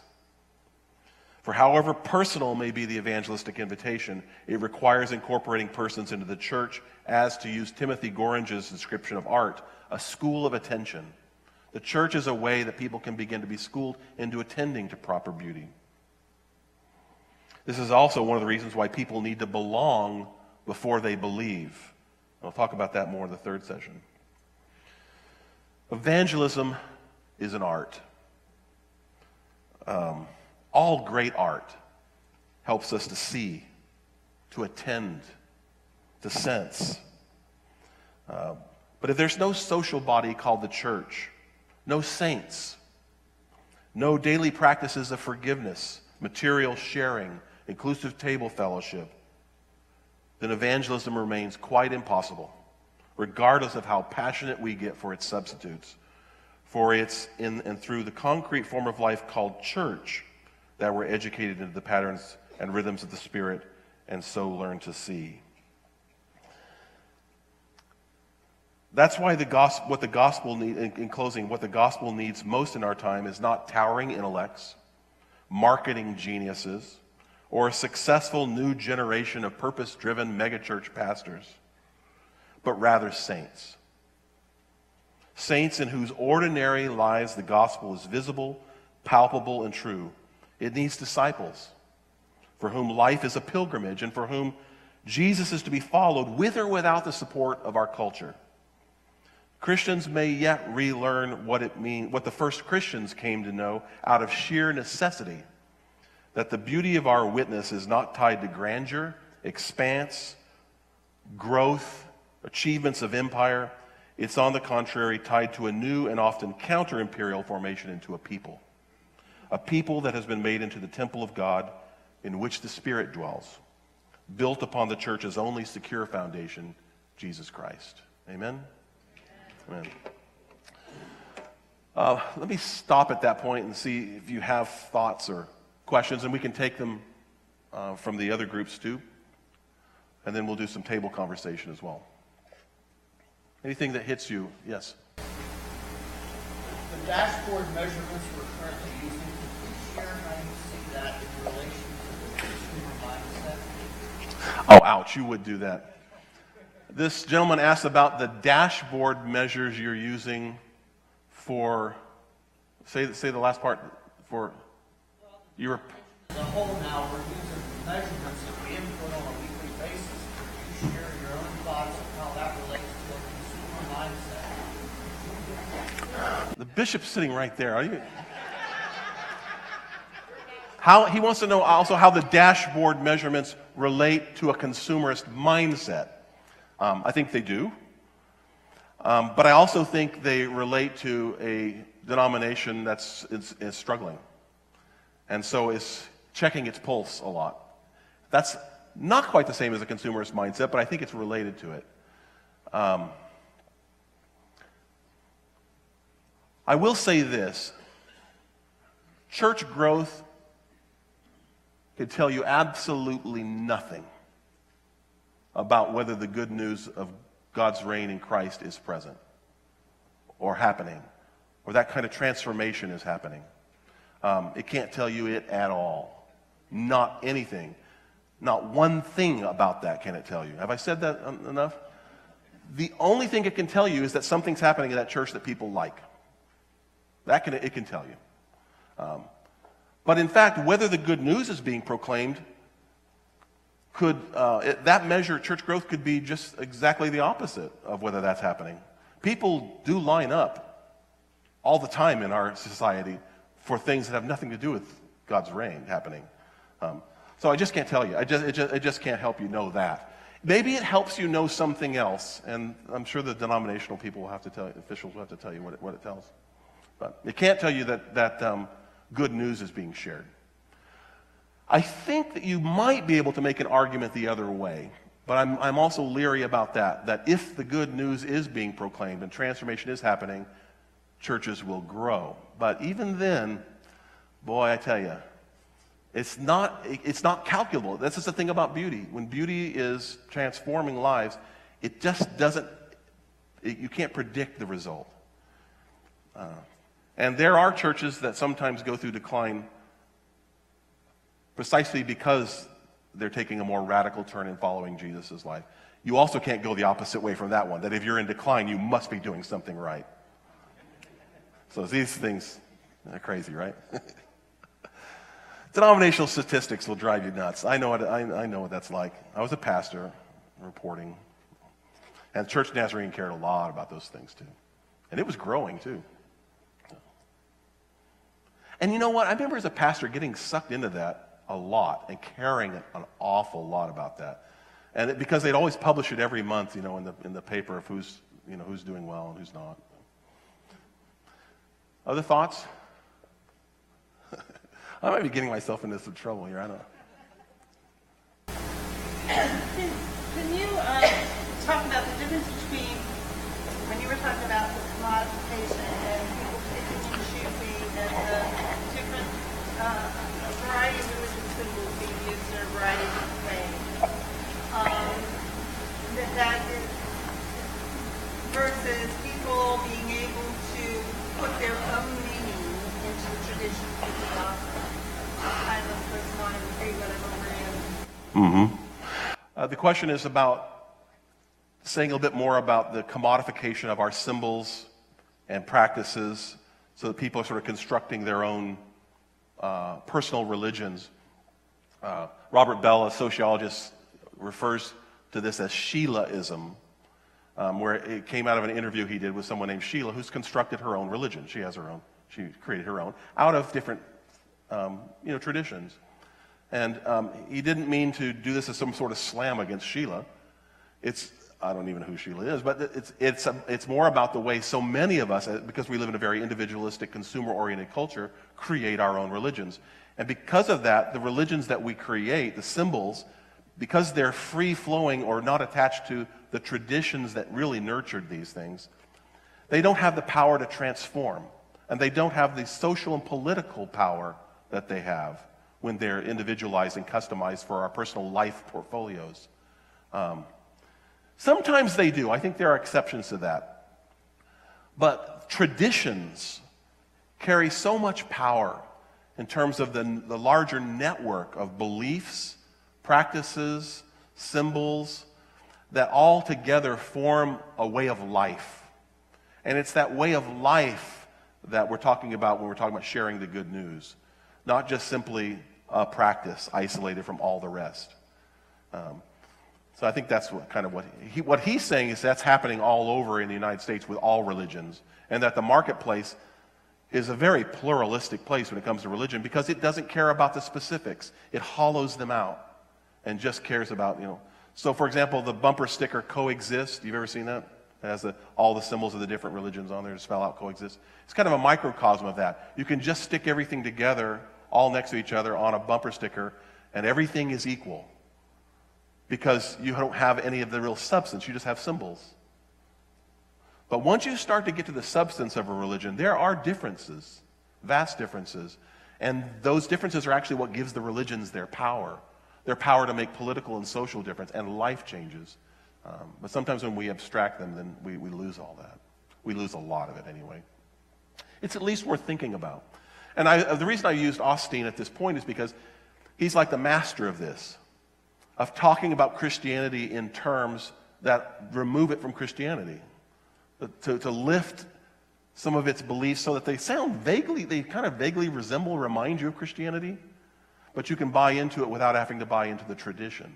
For however personal may be the evangelistic invitation, it requires incorporating persons into the church as, to use Timothy Gorange's description of art, a school of attention. The church is a way that people can begin to be schooled into attending to proper beauty. This is also one of the reasons why people need to belong before they believe. I'll talk about that more in the third session. Evangelism is an art. All great art helps us to see, to attend, to sense. But if there's no social body called the church, no saints, no daily practices of forgiveness, material sharing, inclusive table fellowship, then evangelism remains quite impossible, regardless of how passionate we get for its substitutes. For it's in and through the concrete form of life called church that we're educated into the patterns and rhythms of the Spirit and so learn to see. That's why what the gospel needs most in our time is not towering intellects, marketing geniuses, or a successful new generation of purpose-driven megachurch pastors, but rather saints. Saints in whose ordinary lives the gospel is visible, palpable, and true. It needs disciples for whom life is a pilgrimage and for whom Jesus is to be followed with or without the support of our culture. Christians may yet relearn what the first Christians came to know out of sheer necessity, that the beauty of our witness is not tied to grandeur, expanse, growth, achievements of empire. It's on the contrary tied to a new and often counter-imperial formation into a people that has been made into the temple of God in which the Spirit dwells, built upon the church's only secure foundation, Jesus Christ. Amen? Amen. Let me stop at that point and see if you have thoughts or questions, and we can take them from the other groups too, and then we'll do some table conversation as well. Anything that hits you? Yes? The dashboard measurements we're currently using, could you share how you see that in relation to the consumer mindset? Oh, ouch, you would do that. This gentleman asked about the dashboard measures you're using for, say the last part, for your... As a whole now, we're using measurements that we input on a weekly basis. Could you share your own thoughts of how that relates to a consumer mindset? The bishop's sitting right there. Are you... He wants to know also how the dashboard measurements relate to a consumerist mindset. I think they do. But I also think they relate to a denomination that's is struggling. And so is checking its pulse a lot. That's not quite the same as a consumerist mindset, but I think it's related to it. I will say this. Church growth could tell you absolutely nothing about whether the good news of God's reign in Christ is present or happening, or that kind of transformation is happening. It can't tell you it at all. Not anything. Not one thing about that can it tell you. Have I said that enough? The only thing it can tell you is that something's happening in that church that people like. It can tell you. But in fact, whether the good news is being proclaimed, that measure, church growth, could be just exactly the opposite of whether that's happening. People do line up all the time in our society for things that have nothing to do with God's reign happening. So I just can't tell you. It just can't help you know that. Maybe it helps you know something else, and I'm sure the denominational people will have to tell you, officials will have to tell you what it tells. But it can't tell you that good news is being shared. I think that you might be able to make an argument the other way, but I'm also leery about that if the good news is being proclaimed and transformation is happening, churches will grow. But even then, boy, I tell you, it's not calculable. This is the thing about beauty. When beauty is transforming lives, it just doesn't, you can't predict the result. And there are churches that sometimes go through decline precisely because they're taking a more radical turn in following Jesus' life. You also can't go the opposite way from that one, that if you're in decline, you must be doing something right. So these things are crazy, right? Denominational statistics will drive you nuts. I know what that's like. I was a pastor reporting, and Church Nazarene cared a lot about those things too. And it was growing too. And you know what? I remember as a pastor getting sucked into that a lot and caring an awful lot about that. And because they'd always publish it every month, in the paper of who's doing well and who's not. Other thoughts? I might be getting myself into some trouble here. I don't know. Can you talk about the difference between The question is about saying a little bit more about the commodification of our symbols and practices so that people are sort of constructing their own personal religions. Robert Bell, a sociologist, refers to this as Sheilaism, where it came out of an interview he did with someone named Sheila, who's constructed her own religion. She has her own. She created her own out of different, traditions. And he didn't mean to do this as some sort of slam against Sheila. I don't even know who Sheila is, but it's more about the way so many of us, because we live in a very individualistic, consumer-oriented culture, create our own religions. And because of that, the religions that we create, the symbols, because they're free-flowing or not attached to the traditions that really nurtured these things, they don't have the power to transform. And they don't have the social and political power that they have when they're individualized and customized for our personal life portfolios. Sometimes they do. I think there are exceptions to that. But traditions carry so much power in terms of the larger network of beliefs, practices, symbols, that all together form a way of life. And it's that way of life that we're talking about when we're talking about sharing the good news, not just simply a practice isolated from all the rest. So I think that's what he's saying is that's happening all over in the United States with all religions, and that the marketplace is a very pluralistic place when it comes to religion because it doesn't care about the specifics. It hollows them out and just cares about, So, for example, the bumper sticker coexist, you've ever seen that? It has all the symbols of the different religions on there to spell out coexist. It's kind of a microcosm of that. You can just stick everything together, all next to each other on a bumper sticker, and everything is equal because you don't have any of the real substance. You just have symbols. But once you start to get to the substance of a religion, there are differences, vast differences. And those differences are actually what gives the religions their power to make political and social difference and life changes. But sometimes when we abstract them, then we lose all that. We lose a lot of it anyway. It's at least worth thinking about. And the reason I used Austin at this point is because he's like the master of this, of talking about Christianity in terms that remove it from Christianity, to lift some of its beliefs so that they kind of vaguely resemble, remind you of Christianity, but you can buy into it without having to buy into the tradition.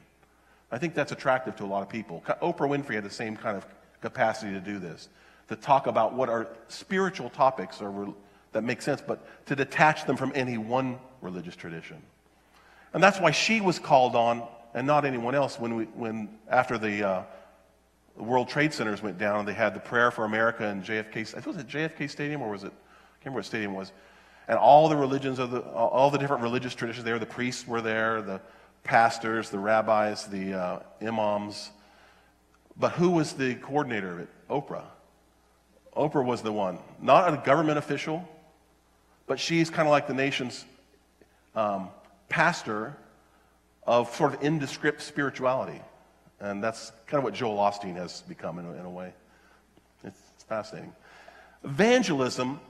I think that's attractive to a lot of people. Oprah Winfrey had the same kind of capacity to do this, to talk about what are spiritual topics that make sense, but to detach them from any one religious tradition. And that's why she was called on, and not anyone else, when after the World Trade Centers went down, and they had the prayer for America in JFK. Was it JFK Stadium, or was it? I can't remember what stadium it was. And all the religions all the different religious traditions there. The priests were there, the pastors, the rabbis, the imams. But who was the coordinator of it? Oprah. Oprah was the one, not a government official, but she's kind of like the nation's pastor of sort of indescript spirituality. And that's kind of what Joel Osteen has become in a way. It's fascinating. Evangelism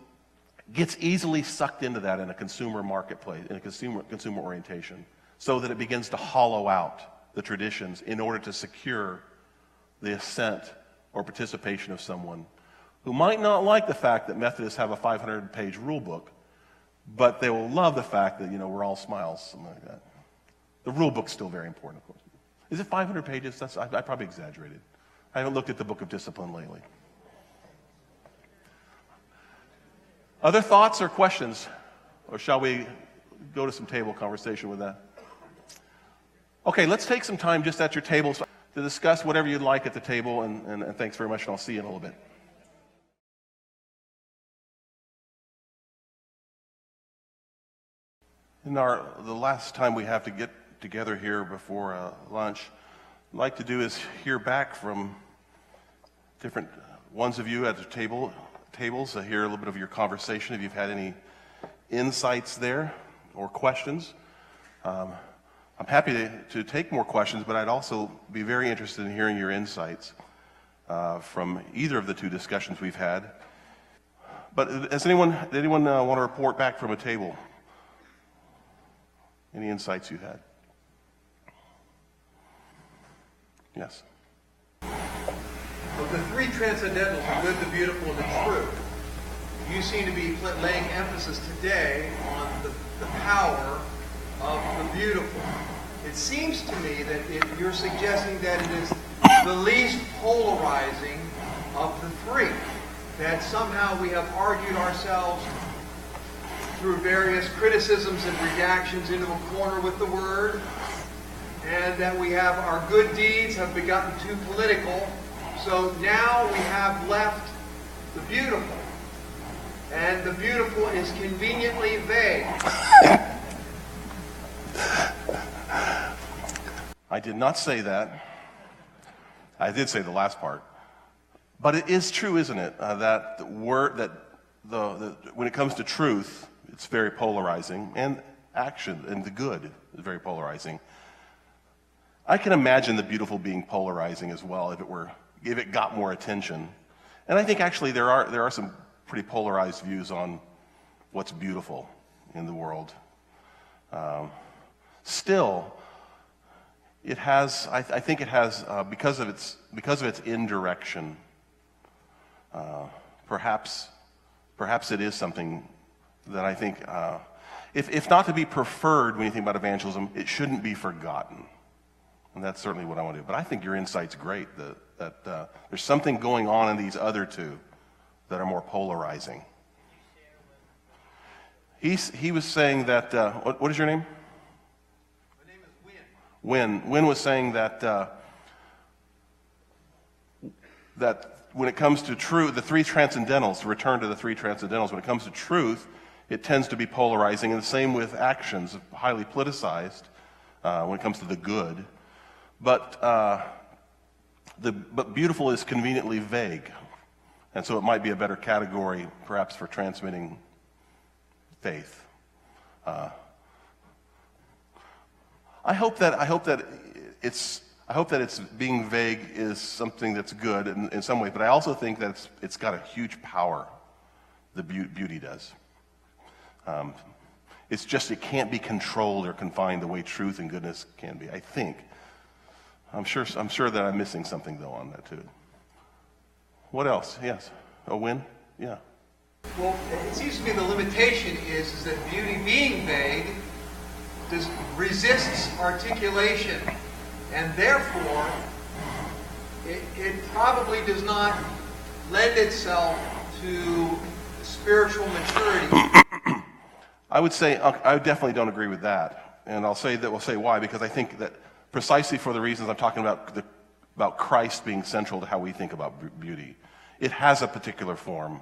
gets easily sucked into that in a consumer marketplace, in a consumer orientation, so that it begins to hollow out the traditions in order to secure the assent or participation of someone who might not like the fact that Methodists have a 500-page rule book, but they will love the fact that, we're all smiles, something like that. The rule book's still very important, of course. Is it 500 pages? I probably exaggerated. I haven't looked at the Book of Discipline lately. Other thoughts or questions? Or shall we go to some table conversation with that? Okay, let's take some time just at your tables to discuss whatever you'd like at the table, and thanks very much, and I'll see you in a little bit. The last time we have to get together here before lunch, I'd like to do is hear back from different ones of you at the tables, hear a little bit of your conversation, if you've had any insights there or questions. I'm happy to take more questions, but I'd also be very interested in hearing your insights from either of the two discussions we've had. But did anyone want to report back from a table? Any insights you had? Yes. Of the three transcendentals, the good, the beautiful, and the true, you seem to be laying emphasis today on the power of the beautiful. It seems to me that you're suggesting that it is the least polarizing of the three, that somehow we have argued ourselves through various criticisms and redactions into a corner with the word, and that we have our good deeds have begotten too political, so now we have left the beautiful. And the beautiful is conveniently vague. I did not say that. I did say the last part. But it is true, isn't it, that when it comes to truth, it's very polarizing, and action and the good is very polarizing. I can imagine the beautiful being polarizing as well if it got more attention. And I think actually there are some pretty polarized views on what's beautiful in the world. Still, it has. I think it has because of its indirection. Perhaps it is something that I think, if not to be preferred when you think about evangelism, it shouldn't be forgotten. And that's certainly what I want to do. But I think your insight's great, that there's something going on in these other two that are more polarizing. He was saying that, what is your name? My name is Win. Win was saying that when it comes to truth, the three transcendentals, to return to the three transcendentals, when it comes to truth, it tends to be polarizing, and the same with actions, highly politicized when it comes to the good. But beautiful is conveniently vague, and so it might be a better category, perhaps, for transmitting faith. I hope that it's being vague is something that's good in some way, but I also think that it's got a huge power. The beauty does. It's just it can't be controlled or confined the way truth and goodness can be. I think. I'm sure that I'm missing something though on that too. What else? Yes. A win? Yeah. Well, it seems to me the limitation is that beauty being vague resists articulation, and therefore it probably does not lend itself to spiritual maturity. I would say I definitely don't agree with that, and we'll say why, because I think that precisely for the reasons I'm talking about Christ being central to how we think about beauty, it has a particular form.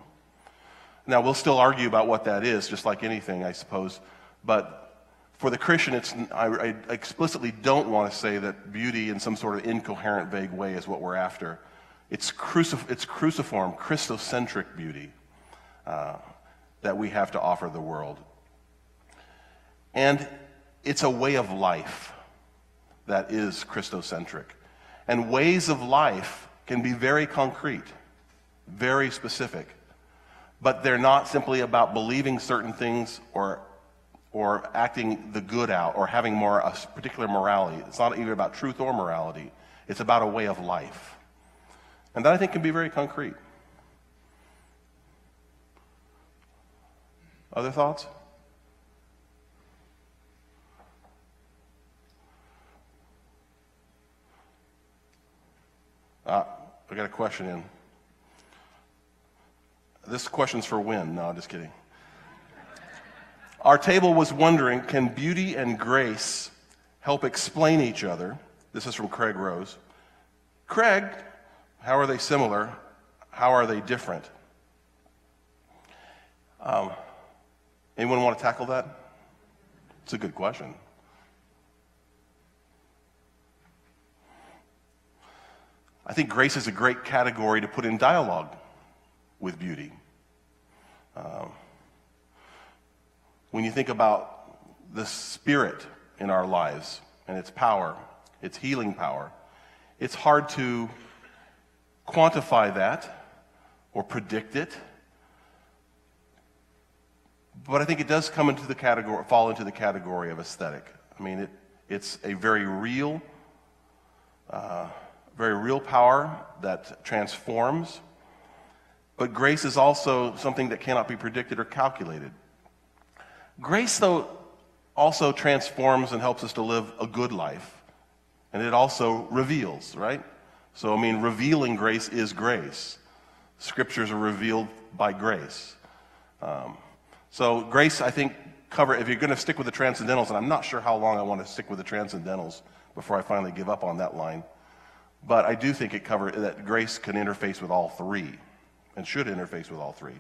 Now we'll still argue about what that is, just like anything, I suppose, but for the Christian, I explicitly don't want to say that beauty in some sort of incoherent, vague way is what we're after. It's cruciform, Christocentric beauty that we have to offer the world. And it's a way of life that is Christocentric. And ways of life can be very concrete, very specific, but they're not simply about believing certain things or acting the good out or having a particular morality. It's not even about truth or morality. It's about a way of life. And that I think can be very concrete. Other thoughts? I got a question in. This question's for Win. No, I'm just kidding. Our table was wondering, can beauty and grace help explain each other? This is from Craig Rose. Craig, how are they similar? How are they different? Anyone want to tackle that? It's a good question. I think grace is a great category to put in dialogue with beauty. When you think about the Spirit in our lives and its power, its healing power, it's hard to quantify that or predict it. But I think it does fall into the category of aesthetic. I mean, it's a very real, very real power that transforms. But grace is also something that cannot be predicted or calculated. Grace, though, also transforms and helps us to live a good life. And it also reveals, right? So, I mean, revealing grace is grace. Scriptures are revealed by grace. So grace, I think, if you're going to stick with the transcendentals, and I'm not sure how long I want to stick with the transcendentals before I finally give up on that line, but I do think that grace can interface with all three, and should interface with all three.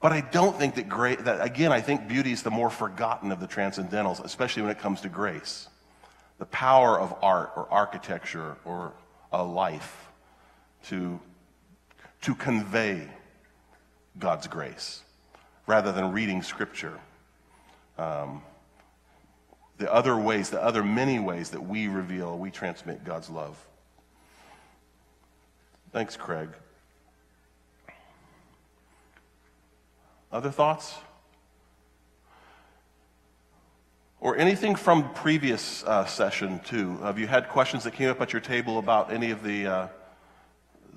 But I don't think I think beauty is the more forgotten of the transcendentals, especially when it comes to grace. The power of art or architecture or a life to convey God's grace rather than reading Scripture. The other many ways that we transmit God's love. Thanks, Craig. Other thoughts? Or anything from previous session, too? Have you had questions that came up at your table about any of the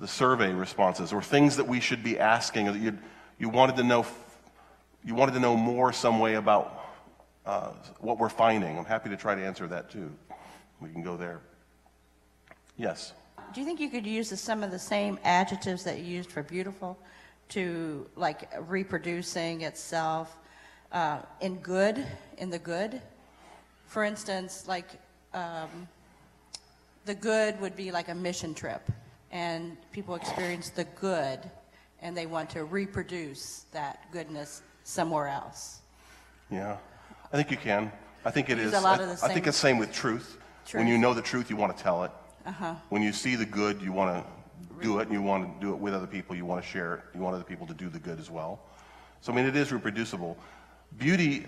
survey responses, or things that we should be asking, or that you wanted to know more some way about what we're finding? I'm happy to try to answer that, too. We can go there. Yes? Do you think you could use some of the same adjectives that you used for beautiful to, like, reproducing itself in the good? For instance, like, the good would be like a mission trip, and people experience the good, and they want to reproduce that goodness somewhere else. Yeah, I think you can. I think it is. A lot of the same. I think it's the same with truth. When you know the truth, you want to tell it. When you see the good, you want to do it, and you want to do it with other people. You want to share it. You want other people to do the good as well. So, I mean, it is reproducible. Beauty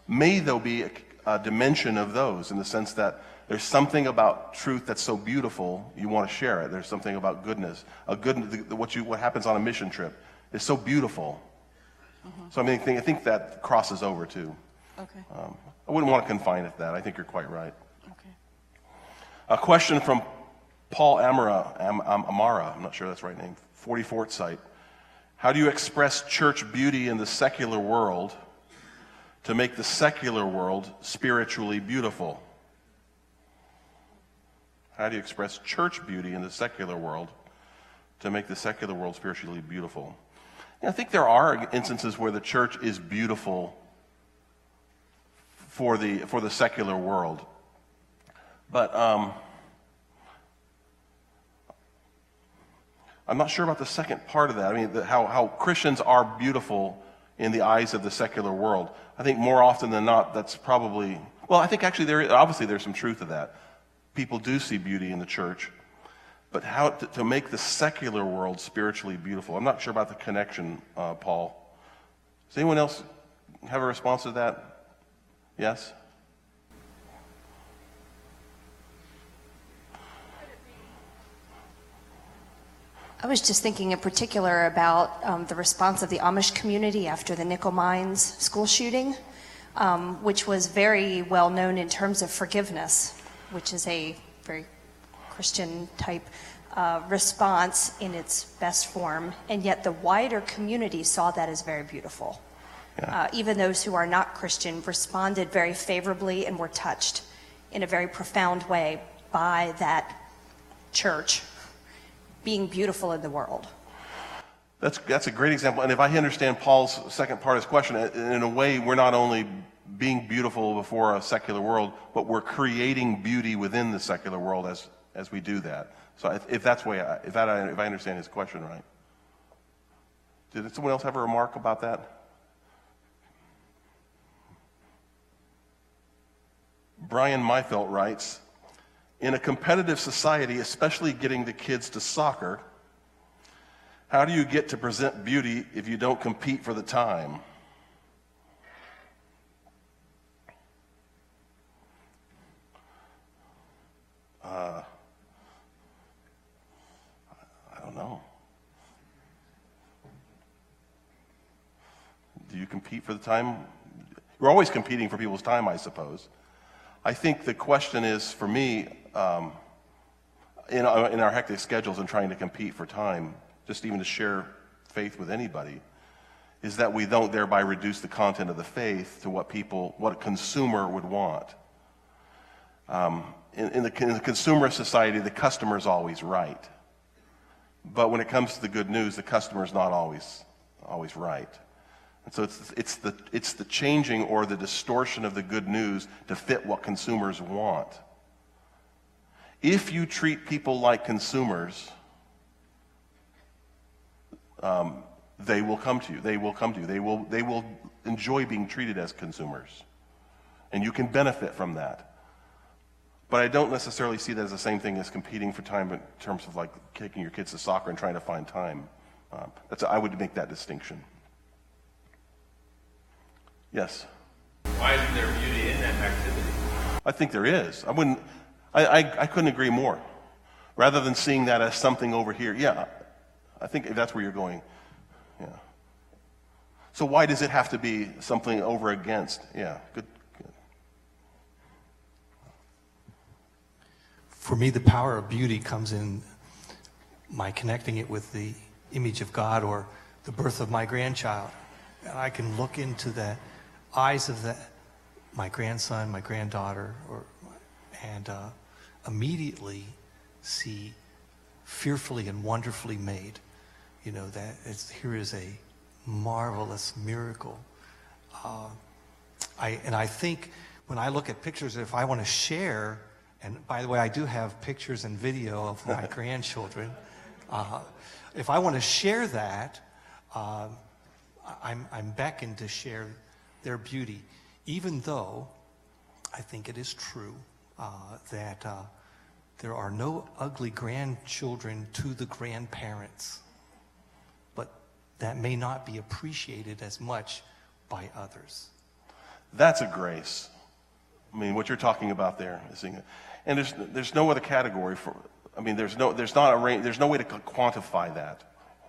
may, though, be a dimension of those, in the sense that there's something about truth that's so beautiful, you want to share it. There's something about goodness. What happens on a mission trip is so beautiful. So, I mean, I think that crosses over, too. Okay. I wouldn't want to confine it to that. I think you're quite right. Okay. A question from Paul Amara, I'm not sure that's the right name, 44th site. How do you express church beauty in the secular world to make the secular world spiritually beautiful? How do you express church beauty in the secular world to make the secular world spiritually beautiful? I think there are instances where the church is beautiful for the secular world. But I'm not sure about the second part of that. I mean, how Christians are beautiful in the eyes of the secular world. I think more often than not, that's probably, well, I think actually there's some truth to that. People do see beauty in the church, but how to make the secular world spiritually beautiful. I'm not sure about the connection, Paul. Does anyone else have a response to that? Yes? I was just thinking in particular about the response of the Amish community after the Nickel Mines school shooting, which was very well known in terms of forgiveness, which is a very Christian type response in its best form, and yet the wider community saw that as very beautiful. Yeah. Even those who are not Christian responded very favorably and were touched in a very profound way by that church being beautiful in the world. That's a great example. And if I understand Paul's second part of his question, in a way, we're not only being beautiful before a secular world, but we're creating beauty within the secular world as we do that. So if I understand his question right. Did someone else have a remark about that? Bryan Myfelt writes, in a competitive society, especially getting the kids to soccer, how do you get to present beauty if you don't compete for the time? I don't know. Do you compete for the time? You're always competing for people's time, I suppose. I think the question is, for me, in our hectic schedules and trying to compete for time, just even to share faith with anybody, is that we don't thereby reduce the content of the faith to what a consumer would want. In the consumer society, the customer is always right. But when it comes to the good news, the customer is not always right. And so it's the changing or the distortion of the good news to fit what consumers want. If you treat people like consumers, they will come to you. They will come to you. They will enjoy being treated as consumers. And you can benefit from that. But I don't necessarily see that as the same thing as competing for time in terms of like taking your kids to soccer and trying to find time. I would make that distinction. Yes? Why isn't there beauty in that activity? I think there is. I couldn't agree more. Rather than seeing that as something over here, yeah, I think that's where you're going. Yeah. So why does it have to be something over against? Yeah, good. For me, the power of beauty comes in my connecting it with the image of God or the birth of my grandchild. And I can look into the eyes of my grandson, my granddaughter, and immediately see fearfully and wonderfully made. You know, here is a marvelous miracle. I think when I look at pictures, if I want to share, and by the way, I do have pictures and video of my grandchildren. If I want to share that, I'm beckoned to share their beauty, even though I think it is true that there are no ugly grandchildren to the grandparents, but that may not be appreciated as much by others. That's a grace. I mean, what you're talking about there is, and there's no other category for. I mean, there's no way to quantify that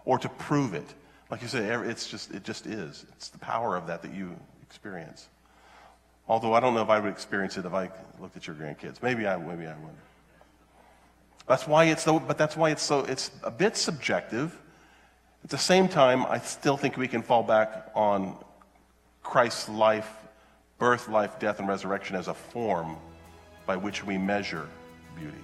or to prove it. Like you say, it just is. It's the power of that you experience. Although I don't know if I would experience it if I looked at your grandkids. Maybe I would. That's why it's a bit subjective. At the same time, I still think we can fall back on Christ's life, birth, life, death, and resurrection as a form by which we measure beauty.